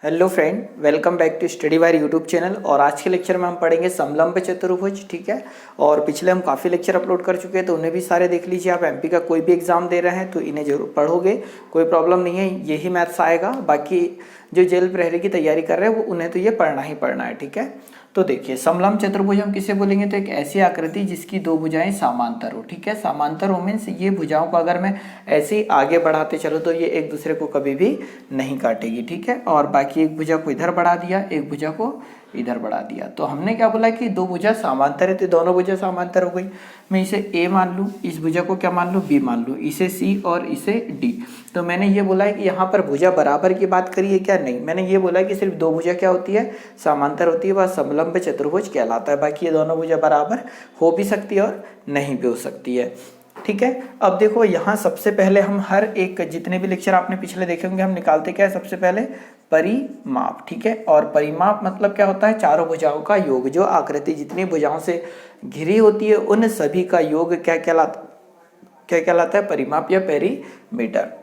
Hello friend, welcome back to Study Wire YouTube channel. और आज के लेक्चर में हम पढ़ेंगे समलंब चतुर्भुज। ठीक है, और पिछले हम काफ़ी लेक्चर अपलोड कर चुके हैं तो उन्हें भी सारे देख लीजिए। आप एमपी का कोई भी एग्जाम दे रहे हैं तो इन्हें जरूर पढ़ोगे, कोई प्रॉब्लम नहीं है, यही मैथ्स आएगा। बाकी जो जेल प्रहरी की तैयारी कर रहे हैं वो उन्हें तो ये पढ़ना ही पढ़ना है। ठीक है, तो देखिए समलंब चतुर्भुज हम किसे बोलेंगे, तो एक ऐसी आकृति जिसकी दो भुजाएं समांतर हो। ठीक है, समांतर हो मीन्स ये भुजाओं को अगर मैं ऐसे ही आगे बढ़ाते चलो तो ये एक दूसरे को कभी भी नहीं काटेगी। ठीक है, और बाकी एक भुजा को इधर बढ़ा दिया, एक भुजा को इधर बढ़ा दिया, तो हमने क्या बोला कि दो भुजा समांतर है तो दोनों भुजा समांतर हो गई। मैं इसे ए मान लूँ, इस भुजा को क्या मान लूँ, बी मान लूँ, इसे सी और इसे डी। तो मैंने ये बोला है कि यहाँ पर भुजा बराबर की बात करी है क्या, नहीं। मैंने ये बोला है कि सिर्फ दो भुजा क्या होती है, समांतर होती है, वह समलंब चतुर्भुज कहलाता है। बाकी ये दोनों भुजा बराबर हो भी सकती है और नहीं भी हो सकती है। ठीक है, अब देखो यहाँ सबसे पहले हम हर एक जितने भी लेक्चर आपने पिछले देखे होंगे हम निकालते क्या है, सबसे पहले परिमाप। ठीक है, और परिमाप मतलब क्या होता है, चारों भुजाओं का योग। जो आकृति जितनी भुजाओं से घिरी होती है उन सभी का योग क्या कहलाता है, परिमाप या पेरीमीटर।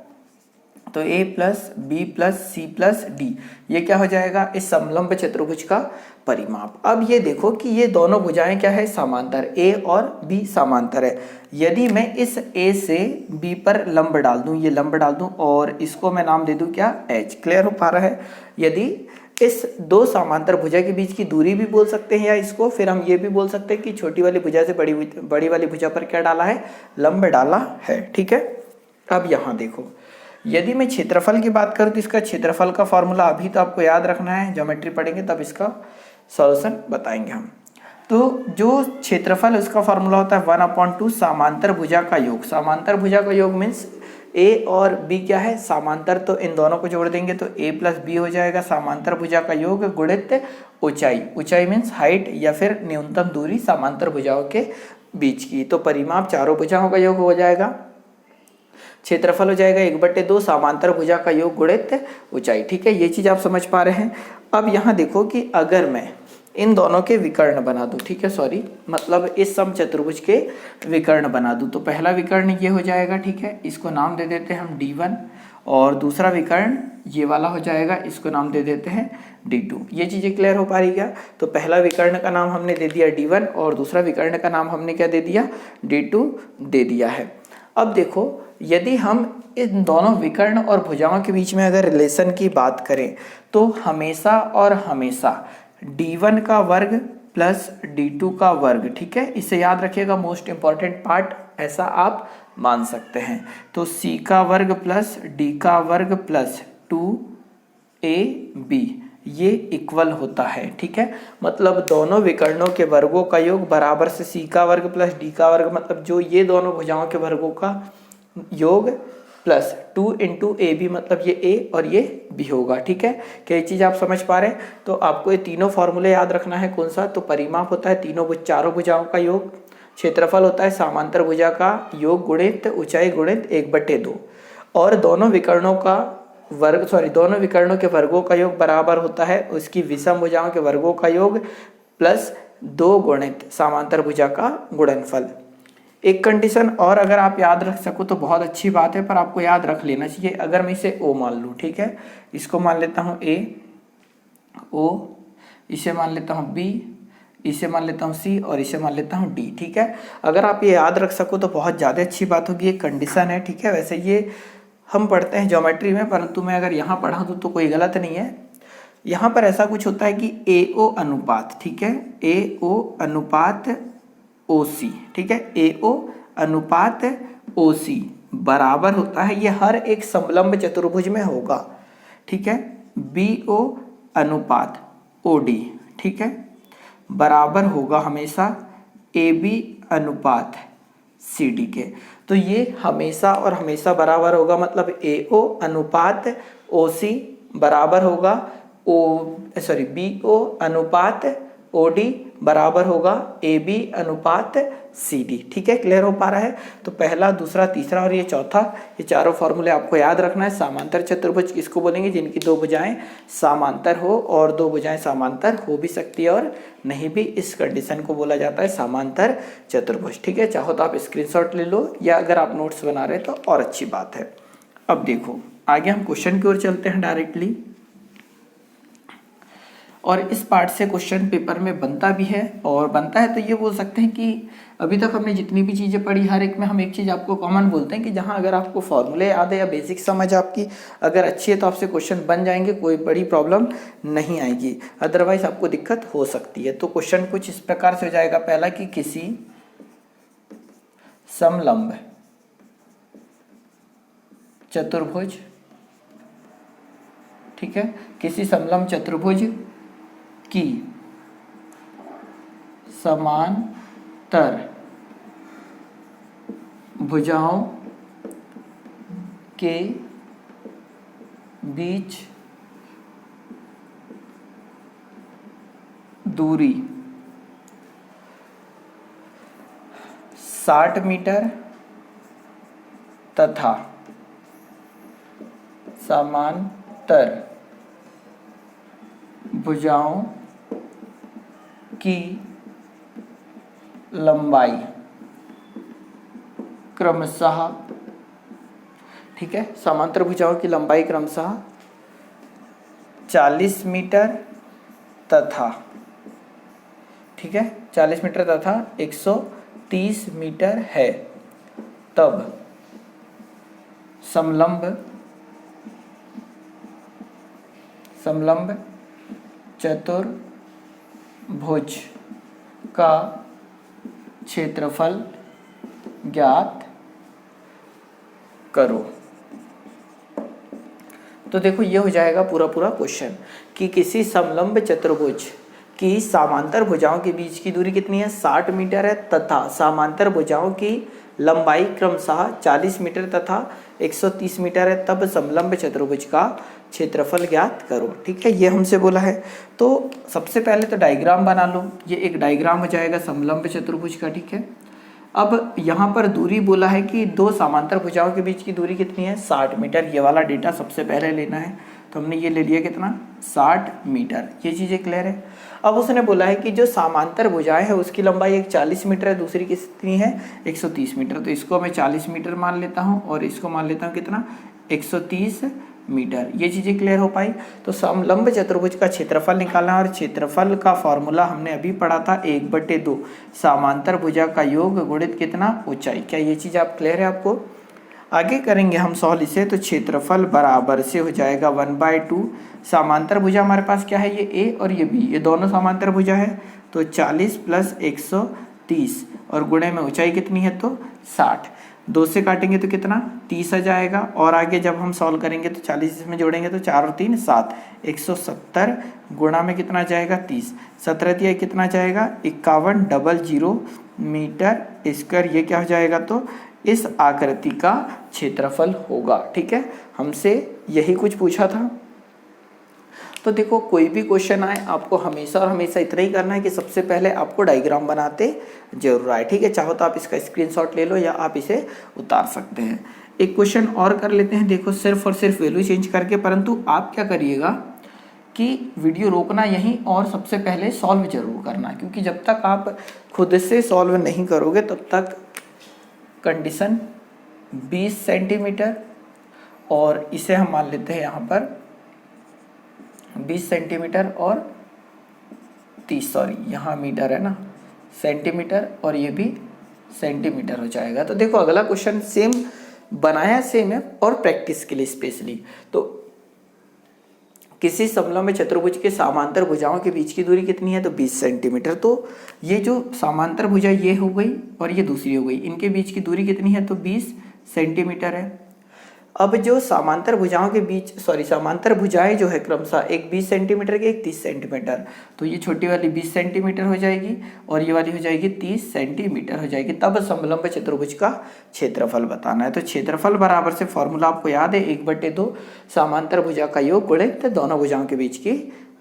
तो a plus B plus C plus D ये क्या हो जाएगा, इस समलंब चतुर्भुज का परिमाप। अब ये देखो कि ये दोनों भुजाएं क्या है, समांतर, a और b समांतर है। यदि मैं इस a से b पर लंब डाल दूं, ये लंब डाल दूं और इसको मैं नाम दे दूं क्या, h। क्लियर हो पा रहा है। यदि इस दो समांतर भुजा के बीच की दूरी भी बोल सकते हैं, या इसको फिर हम ये भी बोल सकते हैं कि छोटी वाली भुजा से बड़ी वाली भुजा पर क्या डाला है, लंब डाला है। ठीक है, अब यहाँ देखो, यदि मैं क्षेत्रफल की बात करूं तो इसका क्षेत्रफल का फॉर्मूला अभी तो आपको याद रखना है, ज्योमेट्री पढ़ेंगे तब इसका सॉल्यूशन बताएंगे हम। तो जो क्षेत्रफल है उसका फॉर्मूला होता है 1/2 समांतर भुजा का योग। समांतर भुजा का योग मीन्स ए और बी क्या है, समांतर, तो इन दोनों को जोड़ देंगे तो ए प्लस बी हो जाएगा। समांतर भुजा का योग गुणित ऊंचाई, ऊंचाई मीन्स हाइट या फिर न्यूनतम दूरी समांतर भुजाओं के बीच की। तो परिमाप चारों भुजाओं का योग हो जाएगा, क्षेत्रफल हो जाएगा 1/2 समांतर भुजा का योग गुणित ऊंचाई। ठीक है, ये चीज आप समझ पा रहे हैं। अब यहाँ देखो कि अगर मैं इन दोनों के विकर्ण बना दूं, ठीक है, सॉरी मतलब इस समचतुर्भुज के विकर्ण बना दूं, तो पहला विकर्ण ये हो जाएगा। ठीक है, इसको नाम दे देते हैं हम D1, और दूसरा विकर्ण ये वाला हो जाएगा, इसको नाम दे देते हैं D2। ये चीजें क्लियर हो पा रही क्या। तो पहला विकर्ण का नाम हमने दे दिया D1 और दूसरा विकर्ण का नाम हमने क्या दे दिया, D2 दे दिया है। अब देखो, यदि हम इन दोनों विकर्ण और भुजाओं के बीच में अगर रिलेशन की बात करें तो हमेशा और हमेशा D1 का वर्ग प्लस D2 का वर्ग, ठीक है, इसे याद रखिएगा, मोस्ट इंपॉर्टेंट पार्ट ऐसा आप मान सकते हैं। तो C का वर्ग प्लस D का वर्ग प्लस 2AB ये इक्वल होता है। ठीक है, मतलब दोनों विकर्णों के वर्गों का योग बराबर से C का वर्ग प्लस D का वर्ग, मतलब जो ये दोनों भुजाओं के वर्गों का योग प्लस 2 इंटू ए बी, मतलब ये A और ये B होगा। ठीक है, क्या ये चीज आप समझ पा रहे हैं। तो आपको ये तीनों फॉर्मूले याद रखना है। कौन सा, तो परिमाप होता है चारों भुजाओं का योग, क्षेत्रफल होता है समांतर भुजा का योग गुणित ऊंचाई गुणित 1/2, और दोनों विकर्णों का वर्ग, सॉरी दोनों विकर्णों के वर्गों का योग बराबर होता है उसकी विषम भुजाओं के वर्गों का योग प्लस 2 गुणित समांतर भुजा का गुणनफल। एक कंडीशन और अगर आप याद रख सको तो बहुत अच्छी बात है, पर आपको याद रख लेना चाहिए। अगर मैं इसे O मान लूँ, ठीक है, इसको मान लेता हूँ A, O, इसे मान लेता हूँ B, इसे मान लेता हूँ C और इसे मान लेता हूँ D। ठीक है, अगर आप ये याद रख सको तो बहुत ज़्यादा अच्छी बात होगी, एक कंडीशन है। ठीक है, वैसे ये हम पढ़ते हैं ज्योमेट्री में, परंतु मैं अगर यहाँ पढ़ा दूँ तो कोई गलत नहीं है। यहाँ पर ऐसा कुछ होता है कि AO अनुपात, ठीक है, AO अनुपात OC, ठीक है, AO अनुपात OC बराबर होता है, ये हर एक समलंब चतुर्भुज में होगा। ठीक है, BO अनुपात OD, ठीक है, बराबर होगा हमेशा AB अनुपात CD के। तो ये हमेशा और हमेशा बराबर होगा, मतलब AO अनुपात OC बराबर होगा BO अनुपात OD बराबर होगा AB अनुपात CD। ठीक है, क्लियर हो पा रहा है। तो पहला, दूसरा, तीसरा और ये चौथा, ये चारों फॉर्मूले आपको याद रखना है। समांतर चतुर्भुज किसको बोलेंगे, जिनकी दो भुजाएं समांतर हो, और दो भुजाएं समांतर हो भी सकती है और नहीं भी, इस कंडीशन को बोला जाता है समांतर चतुर्भुज। ठीक है, चाहो तो आप स्क्रीनशॉट ले लो, या अगर आप नोट्स बना रहे तो और अच्छी बात है। अब देखो आगे हम क्वेश्चन की ओर चलते हैं डायरेक्टली। और इस पार्ट से क्वेश्चन पेपर में बनता भी है, और बनता है तो ये बोल सकते हैं कि अभी तक हमने जितनी भी चीज़ें पढ़ी हर एक में हम एक चीज़ आपको कॉमन बोलते हैं कि जहाँ अगर आपको फॉर्मूले याद है या बेसिक समझ आपकी अगर अच्छी है तो आपसे क्वेश्चन बन जाएंगे, कोई बड़ी प्रॉब्लम नहीं आएगी, अदरवाइज आपको दिक्कत हो सकती है। तो क्वेश्चन कुछ इस प्रकार से हो जाएगा। पहला कि किसी समलंब चतुर्भुज, ठीक है, किसी समलंब चतुर्भुज की समांतर भुजाओं के बीच दूरी 60 मीटर तथा समांतर भुजाओं की लंबाई क्रमशः, ठीक है, समांतर भुजाओं की लंबाई क्रमशः 40 मीटर तथा, ठीक है, 40 मीटर तथा 130 मीटर है, तब समलंब चतुर्भुज का क्षेत्रफल ज्ञात करो। तो देखो ये हो जाएगा पूरा क्वेश्चन कि किसी समलंब चतुर्भुज की समांतर भुजाओं के बीच की दूरी कितनी है, 60 मीटर है, तथा समांतर भुजाओं की लंबाई क्रमशः 40 मीटर तथा 130 मीटर है, तब समलंब चतुर्भुज का क्षेत्रफल ज्ञात करो। ठीक है, ये हमसे बोला है। तो सबसे पहले तो डायग्राम बना लो, ये एक डायग्राम हो जाएगा समलंब चतुर्भुज का। ठीक है, अब यहाँ पर दूरी बोला है कि दो समांतर भुजाओं के बीच की दूरी कितनी है, 60 मीटर। ये वाला डेटा सबसे पहले लेना है, तो हमने ये ले लिया कितना, 60 मीटर। ये चीज़ें क्लियर है। अब उसने बोला है कि जो समांतर भुजाएं है उसकी लंबाई एक 40 मीटर है, दूसरी कितनी है, 130 मीटर। तो इसको मैं 40 मीटर मान लेता हूँ और इसको मान लेता हूँ कितना, 130 मीटर। ये चीज़ें क्लियर हो पाई। तो समलंब चतुर्भुज का क्षेत्रफल निकालना है, और क्षेत्रफल का फॉर्मूला हमने अभी पढ़ा था 1/2 समांतर भुजा का योग गुणित कितना, ऊंचाई। क्या ये चीज़ आप क्लियर है आपको? आगे करेंगे हम सॉल्व इसे, तो क्षेत्रफल बराबर से हो जाएगा 1/2। समांतर भुजा हमारे पास क्या है, ये ए और ये बी, ये दोनों समांतर भुजा है, तो 40 प्लस 130 और गुणे में ऊंचाई कितनी है, तो 60। 2 से काटेंगे तो कितना, 30 आ जाएगा। और आगे जब हम सॉल्व करेंगे तो 40 इसमें जोड़ेंगे तो 4 और 3 7, 170 गुणा में कितना जाएगा, 30। 17 दिया कितना जाएगा, 5100 मीटर स्क्वायर। ये क्या हो जाएगा, तो इस आकृति का क्षेत्रफल होगा। ठीक है, हमसे यही कुछ पूछा था। तो देखो कोई भी क्वेश्चन आए आपको हमेशा और हमेशा इतना ही करना है कि सबसे पहले आपको डायग्राम बनाते जरूर आए। ठीक है, चाहो तो आप इसका स्क्रीनशॉट ले लो या आप इसे उतार सकते हैं। एक क्वेश्चन और कर लेते हैं, देखो सिर्फ और सिर्फ वैल्यू चेंज करके। परंतु आप क्या करिएगा कि वीडियो रोकना यहीं और सबसे पहले सॉल्व जरूर करना, क्योंकि जब तक आप खुद से सॉल्व नहीं करोगे तब तक कंडीशन 20 सेंटीमीटर और इसे हम मान लेते हैं यहाँ पर 20 सेंटीमीटर और 30, सॉरी यहाँ मीटर है ना, सेंटीमीटर, और ये भी सेंटीमीटर हो जाएगा। तो देखो अगला क्वेश्चन सेम बनाया, सेम है और प्रैक्टिस के लिए स्पेशली। तो किसी समलंब चतुर्भुज के समांतर भुजाओं के बीच की दूरी कितनी है, तो 20 सेंटीमीटर। तो ये जो समांतर भुजा ये हो गई और ये दूसरी हो गई, इनके बीच की दूरी कितनी है, तो 20 सेंटीमीटर है। अब जो समांतर भुजाओं के बीच, समांतर भुजाएं जो है क्रमशः एक 20 सेंटीमीटर की, एक 30 सेंटीमीटर, तो ये छोटी वाली 20 सेंटीमीटर हो जाएगी और ये वाली हो जाएगी 30 सेंटीमीटर हो जाएगी। तब समलंब चतुर्भुज का क्षेत्रफल बताना है। तो क्षेत्रफल बराबर से फॉर्मूला आपको याद है, 1/2 समांतर भुजा का योग गुणित दोनों भुजाओं के बीच की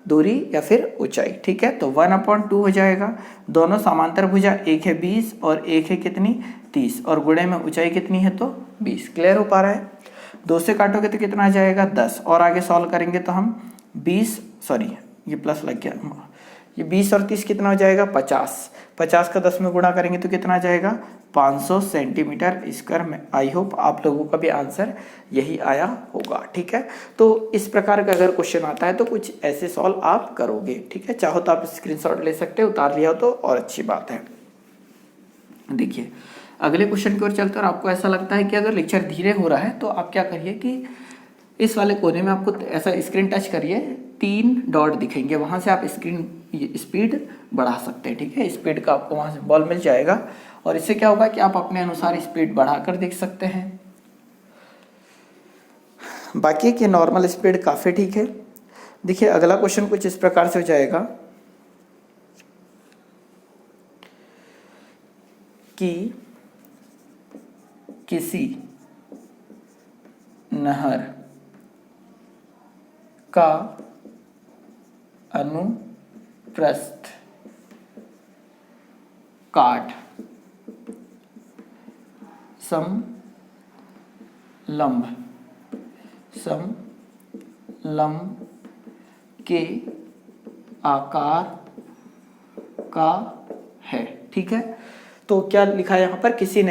दूरी या फिर ऊंचाई। ठीक है, तो 1/2 हो जाएगा। दोनों समांतर भुजा, एक है 20 और एक है कितनी, 30, और गुणे में ऊंचाई कितनी है, तो 20। क्लियर हो पा रहा है? 2 से काटोगे तो कितना आ जाएगा, 10, और आगे सॉल्व करेंगे तो हम 20, सॉरी ये प्लस लग गया, ये 20 और 30 कितना हो जाएगा 50। 50 का 10 में गुणा करेंगे तो कितना आ जाएगा 500 सेंटीमीटर स्क्वायर में। आई होप आप लोगों का भी आंसर यही आया होगा। ठीक है, तो इस प्रकार का अगर क्वेश्चन आता है तो कुछ ऐसे सॉल्व आप करोगे। ठीक है, चाहो तो आप स्क्रीनशॉट ले सकते हो, उतार लिया हो तो और अच्छी बात है। देखिए अगले क्वेश्चन की ओर चलते हैं। और आपको ऐसा लगता है कि अगर लेक्चर धीरे हो रहा है तो आप क्या करिए कि इस वाले कोने में आपको ऐसा स्क्रीन टच करिए, 3 डॉट दिखेंगे, वहां से आप स्क्रीन स्पीड बढ़ा सकते हैं। ठीक है, स्पीड का आपको वहां से बॉल मिल जाएगा और इससे क्या होगा कि आप अपने अनुसार स्पीड बढ़ाकर देख सकते हैं। बाकी की नॉर्मल स्पीड काफी ठीक है। देखिए अगला क्वेश्चन कुछ इस प्रकार से हो जाएगा कि किसी नहर का अनुप्रस्थ काट समलंब के आकार का है। ठीक है, तो क्या लिखा है यहाँ पर, किसी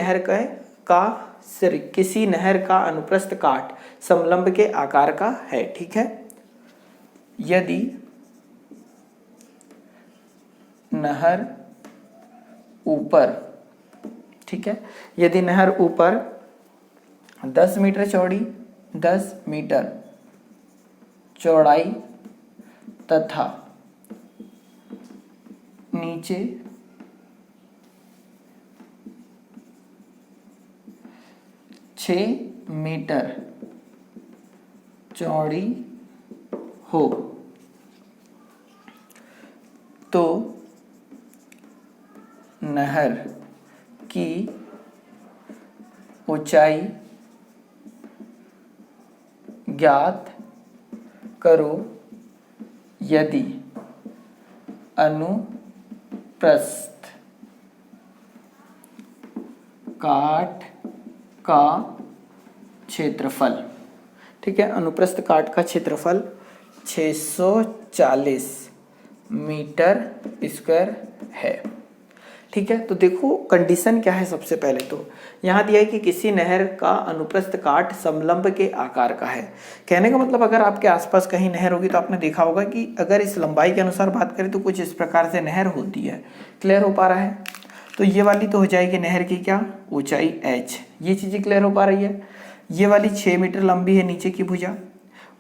नहर का अनुप्रस्थ काट समलंब के आकार का है। ठीक है, यदि नहर ऊपर, ठीक है, यदि नहर ऊपर 10 मीटर चौड़ी, 10 मीटर चौड़ाई तथा नीचे 6 मीटर चौड़ी हो तो नहर की ऊंचाई ज्ञात करो यदि अनुप्रस्थ काट का क्षेत्रफल। ठीक है, अनुप्रस्थ काट का क्षेत्रफल 640 मीटर स्क्वायर है। ठीक है, तो देखो कंडीशन क्या है। सबसे पहले तो यहाँ दिया है कि किसी नहर का अनुप्रस्थ काट समलंब के आकार का है। कहने का मतलब अगर आपके आसपास कहीं नहर होगी तो आपने देखा होगा कि अगर इस लंबाई के अनुसार बात करें तो कुछ इस प्रकार से नहर होती है। क्लियर हो पा रहा है? तो ये वाली तो हो जाएगी नहर की क्या ऊंचाई h, ये चीज़ें क्लियर हो पा रही है। ये वाली 6 मीटर लंबी है नीचे की भुजा।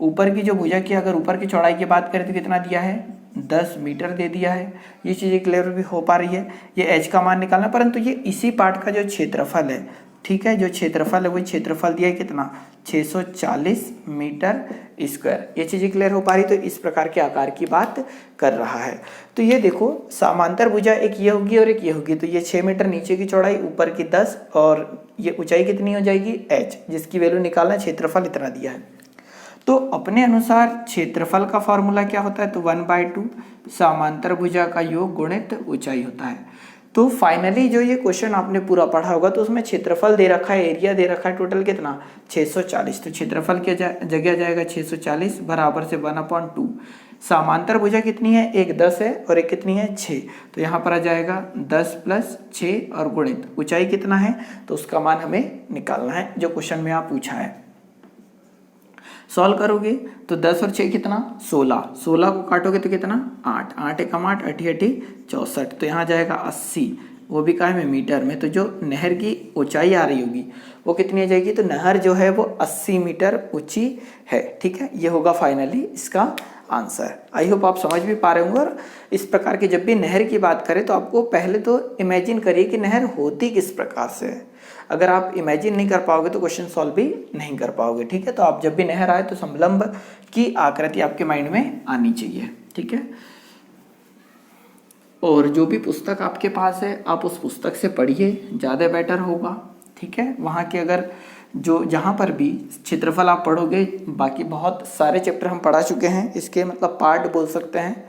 ऊपर की जो भुजा की अगर ऊपर की चौड़ाई की बात करें तो कितना दिया है 10 मीटर दे दिया है। ये चीज़ें क्लियर भी हो पा रही है। ये h का मान निकालना, परंतु ये इसी पार्ट का जो क्षेत्रफल है, ठीक है, जो क्षेत्रफल है वही क्षेत्रफल दिया है कितना 640 मीटर स्क्वायर। ये चीज़ें क्लियर हो पा रही, तो इस प्रकार के आकार की बात कर रहा है। तो ये देखो समांतर भुजा एक ये होगी और एक ये होगी, तो ये 6 मीटर नीचे की चौड़ाई, ऊपर की 10 और ये ऊंचाई कितनी हो जाएगी h, जिसकी वैल्यू निकालना, क्षेत्रफल इतना दिया है। तो अपने अनुसार क्षेत्रफल का फॉर्मूला क्या होता है, तो 1/2 समांतर भुजा का योग गुणित ऊंचाई होता है। तो फाइनली जो ये क्वेश्चन आपने पूरा पढ़ा होगा तो उसमें क्षेत्रफल दे रखा है, एरिया दे रखा है टोटल कितना 640। तो क्षेत्रफल की जगह जाएगा 640 बराबर से 1/2। समांतर भुजा कितनी है, एक 10 है और एक कितनी है 6, तो यहाँ पर आ जाएगा 10 + 6 और गुणित ऊंचाई कितना है, तो उसका मान हमें निकालना है जो क्वेश्चन में आप पूछा है। सॉल्व करोगे तो 10 और 6 कितना 16, 16 को काटोगे तो कितना 8, 8 एकम 8, 8 8 64, तो यहाँ जाएगा 80, वो भी कहाँ में मीटर में। तो जो नहर की ऊंचाई आ रही होगी वो कितनी आ जाएगी, तो नहर जो है वो 80 मीटर ऊंची है। ठीक है, ये होगा फाइनली इसका आंसर। आई होप आप समझ भी पा रहे होंगे। और इस प्रकार की जब भी नहर की बात करें तो आपको पहले तो इमेजिन करिए कि नहर होती किस प्रकार से है। अगर आप इमेजिन नहीं कर पाओगे तो क्वेश्चन सॉल्व भी नहीं कर पाओगे। ठीक है, तो आप जब भी नहर आए तो समलंब की आकृति आपके माइंड में आनी चाहिए। ठीक है, और जो भी पुस्तक आपके पास है आप उस पुस्तक से पढ़िए, ज़्यादा बेटर होगा। ठीक है, वहाँ के अगर जो जहाँ पर भी क्षेत्रफल आप पढ़ोगे, बाकी बहुत सारे चैप्टर हम पढ़ा चुके हैं, इसके मतलब पार्ट बोल सकते हैं,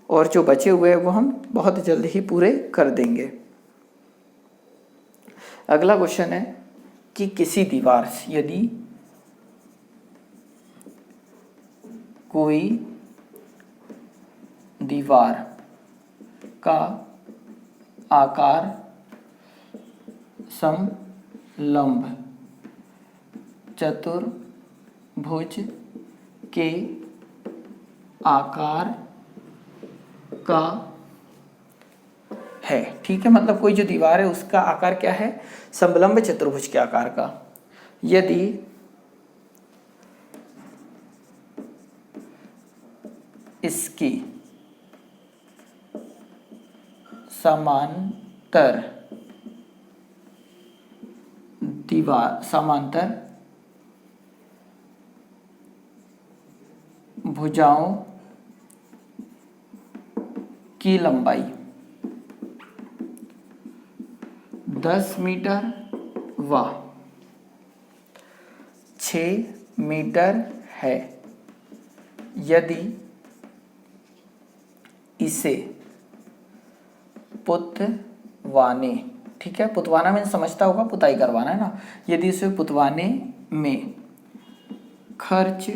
और जो बचे हुए हैं वो हम बहुत जल्द ही पूरे कर देंगे। अगला क्वेश्चन है कि किसी दीवार से यदि कोई दीवार का आकार समलंब चतुर्भुज के आकार का है। ठीक है, मतलब कोई जो दीवार है उसका आकार क्या है, समलंब चतुर्भुज के आकार का। यदि इसकी समांतर भुजाओं की लंबाई 10 मीटर व 6 मीटर है, यदि इसे पुतवाने, ठीक है, पुतवाना में समझता होगा पुताई करवाना है ना, यदि इसे पुतवाने में खर्च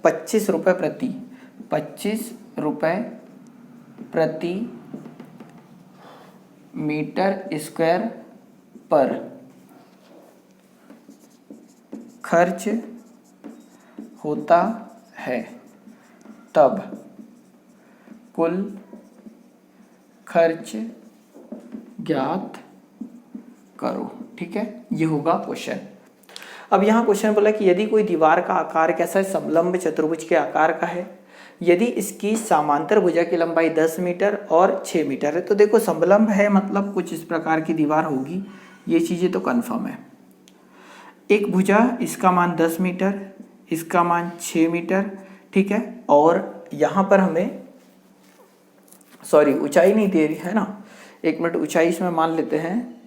25 रुपये प्रति मीटर स्क्वायर पर खर्च होता है, तब कुल खर्च ज्ञात करो। ठीक है, ये होगा क्वेश्चन। अब यहाँ क्वेश्चन बोला कि यदि कोई दीवार का आकार कैसा है, समलंब चतुर्भुज के आकार का है, यदि इसकी समांतर भुजा की लंबाई 10 मीटर और 6 मीटर है। तो देखो समलंब है मतलब कुछ इस प्रकार की दीवार होगी, ये चीज़ें तो कन्फर्म है। एक भुजा, इसका मान 10 मीटर, इसका मान 6 मीटर, ठीक है, और यहाँ पर हमें ऊंचाई नहीं दे रही है ना, 1 मिनट ऊंचाई इसमें मान लेते हैं,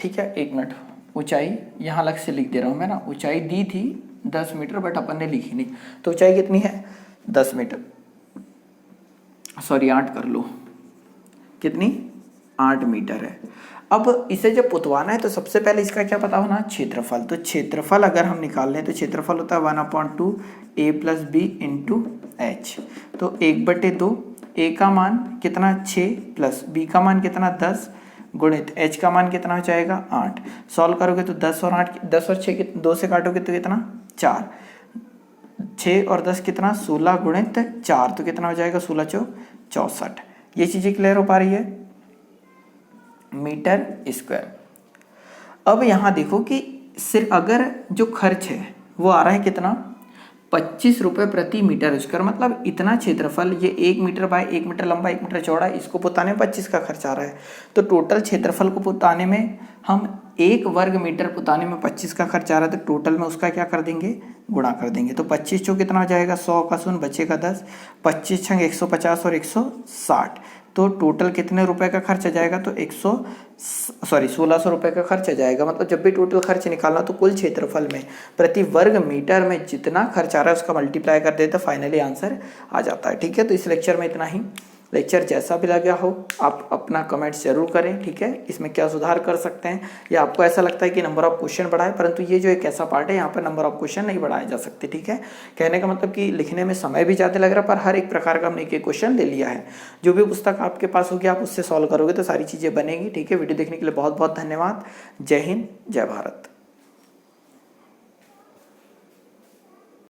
ठीक है, 1 मिनट ऊंचाई यहाँ अलग से लिख दे रहा हूँ मैं ना, ऊंचाई दी थी 10 मीटर बट अपन ने लिखी नहीं, तो ऊंचाई कितनी है 10 मीटर, 8 कर लो, कितनी 8 मीटर है। अब इसे जब पुतवाना है तो सबसे पहले इसका क्या पता होना, क्षेत्रफल। तो क्षेत्रफल अगर हम निकाल लें तो क्षेत्रफल होता है 1/2 a + b × h। तो 1/2, a का मान कितना 6 प्लस b का मान कितना 10 गुणित h का मान कितना हो जाएगा 8। सॉल्व करोगे तो 10 और 6 2 से काटोगे तो कितना 4, 6 और 10 कितना 16 गुणित 4 तो कितना हो जाएगा 16 × 4 = 64। ये चीज़ें क्लियर हो पा रही है, मीटर स्क्वायर। अब यहाँ देखो कि सिर्फ अगर जो खर्च है वो आ रहा है कितना 25 रुपये प्रति मीटर स्क्वायर, मतलब इतना क्षेत्रफल, ये 1 मीटर बाय 1 मीटर लंबा 1 मीटर चौड़ा, इसको पुताने में 25 का खर्च आ रहा है। तो टोटल क्षेत्रफल को पुताने में हम 1 वर्ग मीटर पुताने में 25 का खर्च आ रहा है, तो टोटल में उसका क्या कर देंगे, गुणा कर देंगे। तो 25 चौ कितना हो जाएगा 100 का 0 बचेगा 10, 25 छंग 150 और 160, तो टोटल कितने रुपए का खर्च आ जाएगा, तो 1600 रुपये का खर्च आ जाएगा। मतलब जब भी टोटल खर्च निकालना तो कुल क्षेत्रफल में प्रति वर्ग मीटर में जितना खर्च आ रहा है उसका मल्टीप्लाई कर दे तो फाइनली आंसर आ जाता है। ठीक है, तो इस लेक्चर में इतना ही। लेक्चर जैसा भी लगा हो आप अपना कमेंट्स जरूर करें, ठीक है, इसमें क्या सुधार कर सकते हैं, या आपको ऐसा लगता है कि नंबर ऑफ क्वेश्चन बढ़ाए, परंतु ये जो एक ऐसा पार्ट है यहाँ पर नंबर ऑफ क्वेश्चन नहीं बढ़ाए जा सकते। ठीक है, कहने का मतलब कि लिखने में समय भी ज़्यादा लग रहा है, पर हर एक प्रकार का हमने एक क्वेश्चन ले लिया है। जो भी पुस्तक आपके पास होगी आप उससे सॉल्व करोगे तो सारी चीज़ें बनेगी। ठीक है, वीडियो देखने के लिए बहुत बहुत धन्यवाद। जय हिंद, जय भारत।